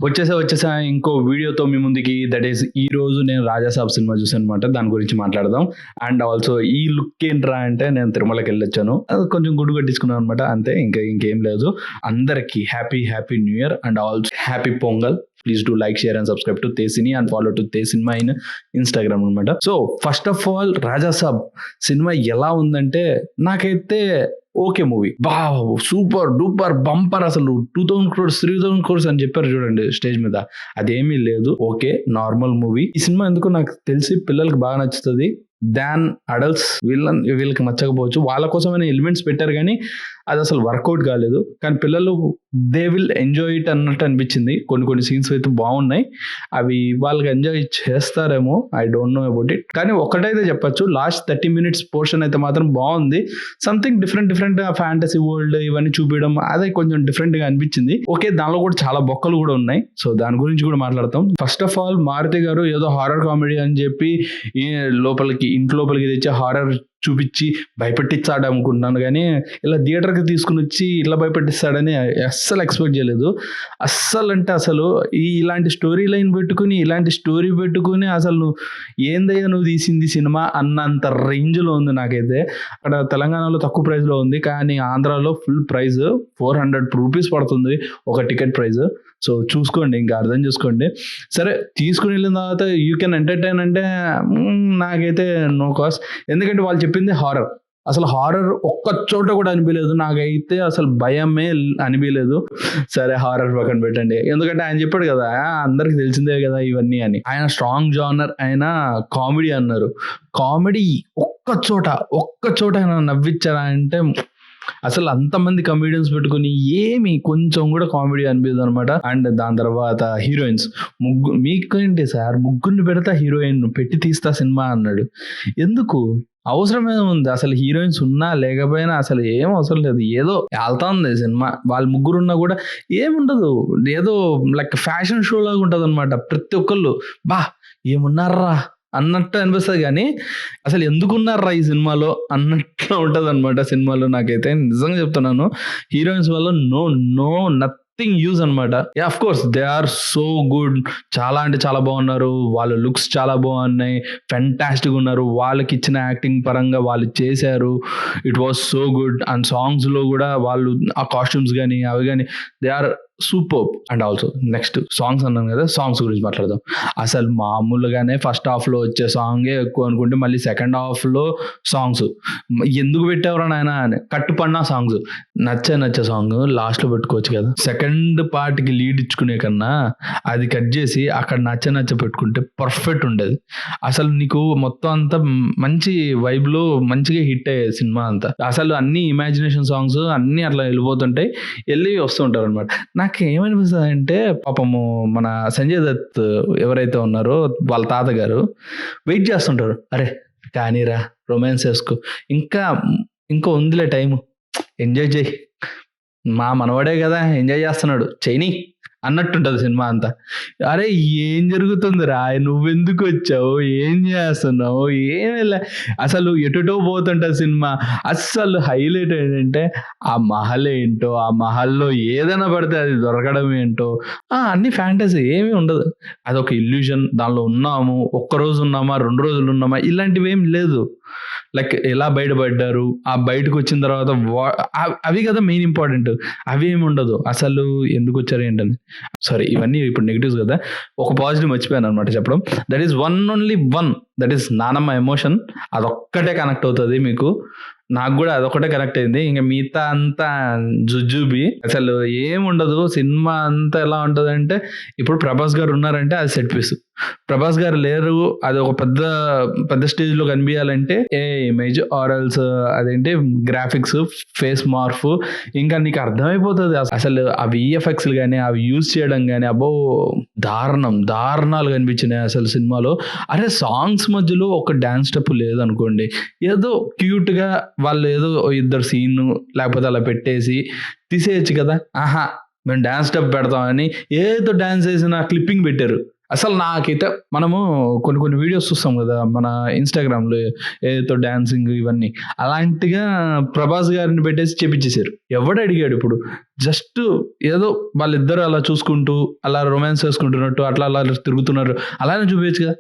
వచ్చేసా ఇంకో వీడియోతో మీ ముందుకి. దట్ ఈస్ ఈ రోజు నేను 'రాజాసాబ్' సినిమా చూసాననమాట. దాని గురించి మాట్లాడదాం. అండ్ ఆల్సో ఈ లుక్ ఏంట్రా అంటే నేను తిరుమలకెళ్ళొచ్చాను. అది కొంచెం గుడి కట్టించుకున్నాను అనమాట. అంతే ఇంకేం లేదు. అందరికీ happy new year and also happy Pongal. Please do like, share and subscribe to తేసిని అండ్ ఫాలో టు తేసినిమా ఇన్ ఇన్స్టాగ్రామ్ అనమాట. So first of all 'Raja Saab' సినిమా ఎలా ఉందంటే నాకైతే okay movie. Super duper bumper, అసలు 2000 crores 3000 crores అని చెప్పారు చూడండి స్టేజ్ మీద. అదేమీ లేదు. Okay normal movie. ఈ సినిమా ఎందుకు నాకు తెలిసి పిల్లలకి బాగా నచ్చుతుంది దాన్ అడల్ట్స్. వీళ్ళకి నచ్చకపోవచ్చు. వాళ్ళ కోసమైన ఎలిమెంట్స్ పెట్టారు కానీ అది అసలు వర్కౌట్ కాలేదు. కానీ పిల్లలు దే విల్ ఎంజాయ్ ఇట్ అన్నట్టు అనిపించింది. కొన్ని సీన్స్ అయితే బాగున్నాయి. అవి వాళ్ళకి ఎంజాయ్ చేస్తారేమో, I don't know about it. కానీ ఒకటైతే చెప్పొచ్చు, లాస్ట్ 30 minutes పోర్షన్ అయితే మాత్రం బాగుంది. సంథింగ్ డిఫరెంట్ ఫ్యాంటసీ వరల్డ్ ఇవన్నీ చూపించడం అదే కొంచెం డిఫరెంట్ గా అనిపించింది. ఓకే దానిలో కూడా చాలా బొక్కలు కూడా ఉన్నాయి. సో దాని గురించి కూడా మాట్లాడతాం. ఫస్ట్ ఆఫ్ ఆల్ మారుతి గారు ఏదో హారర్ కామెడీ అని చెప్పి ఇంట్లోపలికి తెచ్చి హారర్ చూపించి భయపెట్టించాడు అనుకుంటున్నాను. కానీ ఇలా థియేటర్కి తీసుకుని వచ్చి ఇట్లా భయపెట్టిస్తాడని అస్సలు ఎక్స్పెక్ట్ చేయలేదు. అసలు ఇలాంటి స్టోరీ లైన్ పెట్టుకుని ఇలాంటి స్టోరీ పెట్టుకుని అసలు నువ్వు ఏందయ్యా నువ్వు తీసింది సినిమా అన్నంత రేంజ్లో ఉంది. నాకైతే అక్కడ తెలంగాణలో తక్కువ ప్రైస్లో ఉంది, కానీ ఆంధ్రాలో ఫుల్ ప్రైస్ 400 rupees పడుతుంది ఒక టికెట్ ప్రైస్. సో చూసుకోండి, ఇంకా అర్థం చేసుకోండి. సరే తీసుకుని వెళ్ళిన తర్వాత యూ కెన్ ఎంటర్టైన్ అంటే నాకైతే నో కాస్ట్. ఎందుకంటే వాళ్ళు చెప్పింది హారర్. అసలు హారర్ ఒక్క చోట కూడా అనిపించలేదు నాకైతే. అసలు భయమే అనిపించలేదు. సరే హారర్ పక్కన పెట్టండి, ఎందుకంటే ఆయన చెప్పాడు కదా అందరికి తెలిసిందే కదా ఇవన్నీ అని. ఆయన స్ట్రాంగ్ జానర్, ఆయన కామెడీ అన్నారు. కామెడీ ఒక్క చోట ఆయన నవ్వించారా అంటే అసలు అంతమంది కమెడియన్స్ పెట్టుకుని ఏమి కొంచెం కూడా కామెడీ అనిపించదు అనమాట. అండ్ దాని తర్వాత హీరోయిన్స్ మీకేంటి సార్ ముగ్గురిని పెడతా హీరోయిన్ పెట్టి తీస్తా సినిమా అన్నాడు. ఎందుకు అవసరమే ఉంది? అసలు హీరోయిన్స్ ఉన్నా లేకపోయినా అసలు ఏం అవసరం లేదు. ఏదో వెళ్తా ఉంది సినిమా. వాళ్ళు ముగ్గురు ఉన్నా కూడా ఏముండదు, ఏదో లైక్ ఫ్యాషన్ షో లాగా ఉంటుంది అనమాట. ప్రతి ఒక్కళ్ళు ఏమున్నారా అన్నట్టు అనిపిస్తుంది, కానీ అసలు ఎందుకున్నారా ఈ సినిమాలో అన్నట్లు ఉంటుంది అనమాట. సినిమాలో నాకైతే నిజంగా చెప్తున్నాను, హీరోయిన్స్ వల్ల నో నథింగ్ యూజ్ అనమాట. Of course they are so good. చాలా అంటే చాలా బాగున్నారు. వాళ్ళ లుక్స్ చాలా బాగున్నాయి, ఫెంటాస్టిక్ ఉన్నారు. వాళ్ళకి ఇచ్చిన యాక్టింగ్ పరంగా వాళ్ళు చేశారు. It was so good. And songs లో కూడా వాళ్ళు ఆ కాస్ట్యూమ్స్ కానీ అవి కానీ they are super. And also next songs అన్నాను కదా, సాంగ్స్ గురించి మాట్లాడదాం. అసలు మామూలుగానే ఫస్ట్ హాఫ్ లో వచ్చే సాంగే ఎక్కువ అనుకుంటే మళ్ళీ సెకండ్ హాఫ్ లో సాంగ్స్ ఎందుకు పెట్టేవరా నాయన అని కట్టుపడిన సాంగ్స్. నచ్చే సాంగ్ లాస్ట్ లో పెట్టుకోవచ్చు కదా. సెకండ్ పార్ట్ కి లీడ్ ఇచ్చుకునే కన్నా అది కట్ చేసి అక్కడ నచ్చ పెట్టుకుంటే పర్ఫెక్ట్ ఉండేది. అసలు నీకు మొత్తం అంతా మంచి వైబ్ లో మంచిగా హిట్ అయ్యే సినిమా అంతా. అసలు అన్ని ఇమాజినేషన్ సాంగ్స్ అన్ని అట్లా వెళ్ళిపోతుంటాయి, వెళ్ళి వస్తుంటారు అనమాట. నాకు ఏమనిపిస్తుంది అంటే పాపము మన సంజయ్ దత్ ఎవరైతే ఉన్నారో వాళ్ళ తాతగారు వెయిట్ చేస్తుంటారు. అరే కానీరా రొమాన్స్ వేసుకో, ఇంకా ఉందిలే టైము, ఎంజాయ్ చేయి, మా మనవాడే కదా ఎంజాయ్ చేస్తున్నాడు చైనీ అన్నట్టుంటది సినిమా అంతా. అరే ఏం జరుగుతుందిరా, నువ్వెందుకు వచ్చావు, ఏం చేస్తున్నావు, ఏమి అసలు ఎటుటో పోతుంటది సినిమా. అస్సలు హైలైట్ ఏంటంటే ఆ మహల్ ఏంటో, ఆ మహల్లో ఏదైనా పడితే అది దొరకడం ఏంటో, అన్ని ఫ్యాంటసీ ఏమీ ఉండదు. అదొక ఇల్యూషన్. దానిలో ఉన్నాము, ఒక్కరోజు ఉన్నామా 2 రోజులు ఉన్నామా ఇలాంటివి ఏం లేదు. లైక్ ఎలా బయటపడ్డారు, ఆ బయటకు వచ్చిన తర్వాత అవి కదా మెయిన్ ఇంపార్టెంట్. అవి ఏమి ఉండదు. అసలు ఎందుకు వచ్చారు ఏంటని. సారీ ఇవన్నీ ఇప్పుడు నెగిటివ్స్ కదా. ఒక పాజిటివ్ మర్చిపోయాను అనమాట చెప్పడం. That is only one, that is నానమ్మ ఎమోషన్. అదొక్కటే కనెక్ట్ అవుతుంది మీకు. నాకు కూడా అదొకటే కనెక్ట్ అయింది. ఇంకా మిగతా అంతా జుజుబి. అసలు ఏముండదు. సినిమా అంతా ఎలా ఉంటుంది అంటే ఇప్పుడు ప్రభాస్ గారు ఉన్నారంటే అది సెట్ పీస్. ప్రభాస్ గారు లేరు, అది ఒక పెద్ద స్టేజ్ లో కనిపించాలంటే ఇమేజ్ ఆరల్స్ అదేంటి గ్రాఫిక్స్, ఫేస్ మార్ఫ్, ఇంకా నీకు అర్థమైపోతుంది. అసలు ఆ విఎఫ్ఎక్స్ కానీ అవి యూజ్ చేయడం కానీ అబ్బో దారుణాలు కనిపించినాయి అసలు సినిమాలో. అరే సాంగ్స్ మధ్యలో ఒక డాన్స్ స్టెప్ లేదనుకోండి, ఏదో క్యూట్ గా వాళ్ళు ఏదో ఇద్దరు సీన్ లేకపోతే అలా పెట్టేసి తీసేయచ్చు కదా. మేము డాన్స్ స్టెప్ పెడతామని ఏదో డాన్స్ వేసిన క్లిప్పింగ్ పెట్టారు. అసలు నాకైతే మనము కొన్ని వీడియోస్ చూస్తాం కదా మన ఇన్‌స్టాగ్రామ్‌లో ఏదైతే డాన్సింగ్ ఇవన్నీ. అలాంటిగా ప్రభాస్ గారిని పెట్టేసి చేపిచ్చేసారు. ఎవడడిగాడు ఇప్పుడు? జస్ట్ ఏదో వాళ్ళిద్దరూ అలా చూసుకుంటూ, అలా రొమాన్స్ చేసుకుంటున్నట్టు అలా తిరుగుతున్నారు. అలానే చూపియొచ్చుగా.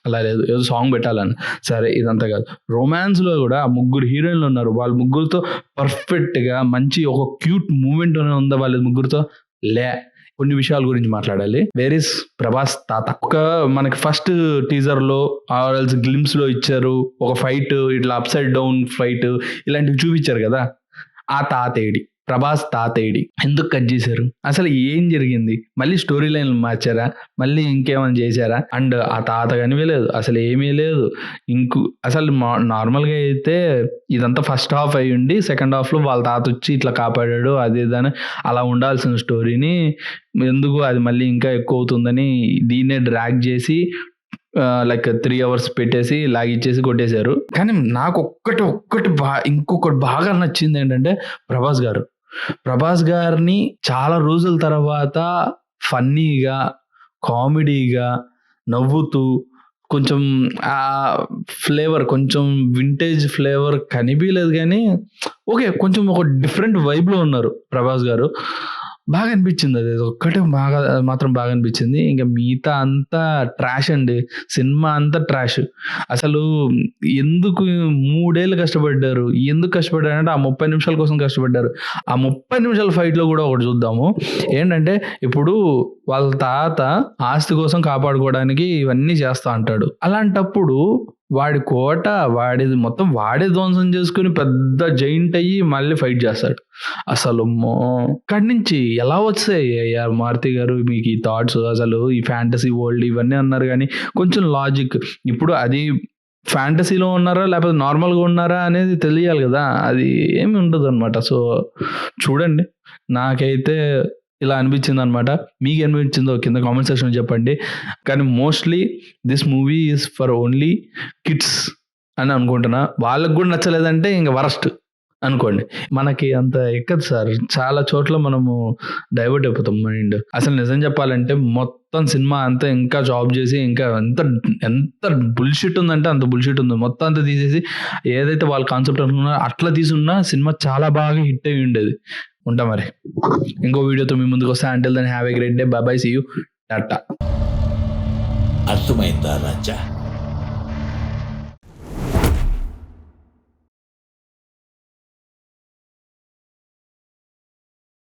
అలా లేదు. ఏదో సాంగ్ పెట్టాలని. సరే ఇదంతా కాదు. రొమాన్స్‌లో కూడా ఆ ముగ్గురు హీరోయిన్‌లున్నారు. వాళ్ళ ముగ్గురితో పర్ఫెక్ట్‌గా మంచి ఒక క్యూట్ మూవ్‌మెంట్ ఉందా వాళ్ళ ముగ్గురితో? లే. కొన్ని విషయాల గురించి మాట్లాడాలి. వేర్ ఈస్ ప్రభాస్ తాత? మనకి ఫస్ట్ టీజర్‌లో ఆర్ ఎల్స్ గ్లింప్స్‌లో ఇచ్చారు. ఒక ఫైట్ ఇట్లా అప్‌సైడ్ డౌన్ ఫైట్ ఇలాంటివి చూపించారు కదా! ఆ తాతేడి? ప్రభాస్ తాతేడి? ఎందుకు కట్ చేశారు? అసలు ఏం జరిగింది? మళ్ళీ స్టోరీ లైన్‌లు మార్చారా? మళ్ళీ ఇంకేమైనా చేశారా? అండ్ ఆ తాత కనిపియలేదు. అసలు ఏమీ లేదు. అసలు నార్మల్‌గా అయితే ఇదంతా ఫస్ట్ హాఫ్ అయ్యుండి సెకండ్ హాఫ్‌లో వాళ్ళ తాత వచ్చి ఇట్లా కాపాడాడు అది ఇది అని అలా ఉండాల్సిన స్టోరీని ఎందుకు అది మళ్ళీ ఇంకా ఎక్కువ అవుతుందని దీన్నే డ్రాగ్ చేసి లైక్ 3 అవర్స్ పెట్టేసి లాగిచ్చేసి కొట్టేశారు. కానీ నాకు ఇంకొకటి బాగా నచ్చిందేంటంటే ప్రభాస్ గారిని చాలా రోజుల తర్వాత ఫన్నీగా, కామెడీగా, నవ్వుతూ కొంచెం కొంచెం వింటేజ్ ఫ్లేవర్ కనిపియలేదు గానీ, ఓకే. కొంచెం ఒక డిఫరెంట్ వైబ్‌లో ఉన్నారు ప్రభాస్ గారు. బాగా అనిపించింది అది. ఒక్కటే మాత్రం బాగా అనిపించింది. ఇంక మిగతా అంతా ట్రాష్ అండి. సినిమా అంతా ట్రాష్. అసలు ఎందుకు 3 ఏళ్ళు కష్టపడ్డారు. ఎందుకు కష్టపడ్డారంటే ఆ 30 నిమిషాల కోసం కష్టపడ్డారు. ఆ 30 నిమిషాల ఫైట్‌లో కూడా ఒకటి చూద్దాము. ఏంటంటే ఇప్పుడు వాళ్ళ తాత ఆస్తి కోసం కాపాడుకోవడానికి ఇవన్నీ చేస్తా అంటాడు. అలాంటప్పుడు వాడి కోట వాడిది మొత్తం వాడే ధ్వంసం చేసుకొని పెద్ద జైంట్ అయ్యి మళ్ళీ ఫైట్ చేస్తాడు. అసలు ఇక్కడి నుంచి ఎలా వచ్చాయి మారుతి గారు మీకు ఈ థాట్స్? అసలు ఈ ఫ్యాంటసీ వరల్డ్ ఇవన్నీ అన్నారు కానీ కొంచెం లాజిక్ ఇప్పుడు అది ఫ్యాంటసీలో ఉన్నారా లేకపోతే నార్మల్‌గా ఉన్నారా అనేది తెలియాలి కదా! అది ఏమి ఉండదనమాట. సో చూడండి. నాకైతే ఇలా అనిపించిందనమాట. మీకేమనిపించిందో కింద కామెంట్ సెక్షన్‌లో చెప్పండి. కానీ mostly this movie is for only kids అని అనుకుంటున్నా. వాళ్ళకి కూడా నచ్చలేదంటే ఇంక వరస్ట్ అనుకోండి. మనకి అంత ఎక్కదు సార్. చాలా చోట్ల మనము డైవర్ట్ అయిపోతాం మైండ్. అసలు నిజం చెప్పాలంటే మొత్తం సినిమా అంతా ఇంకా జాబ్ చేసి ఇంకా ఎంత బుల్‌షిట్ ఉందంటే అంత బుల్‌షిట్ ఉంది. మొత్తం అంతా తీసేసి ఏదైతే వాళ్ళ కాన్సెప్ట్ అనుకున్నారో అట్లా తీసున్నా సినిమా చాలా బాగా హిట్ అయ్యి ఉండేది. ఉంటా మరి. ఇంకో వీడియోతో మీ ముందుకు వస్తా. Until then have a great day. Bye bye. See you. టాటా. అర్థమైందా రాజా?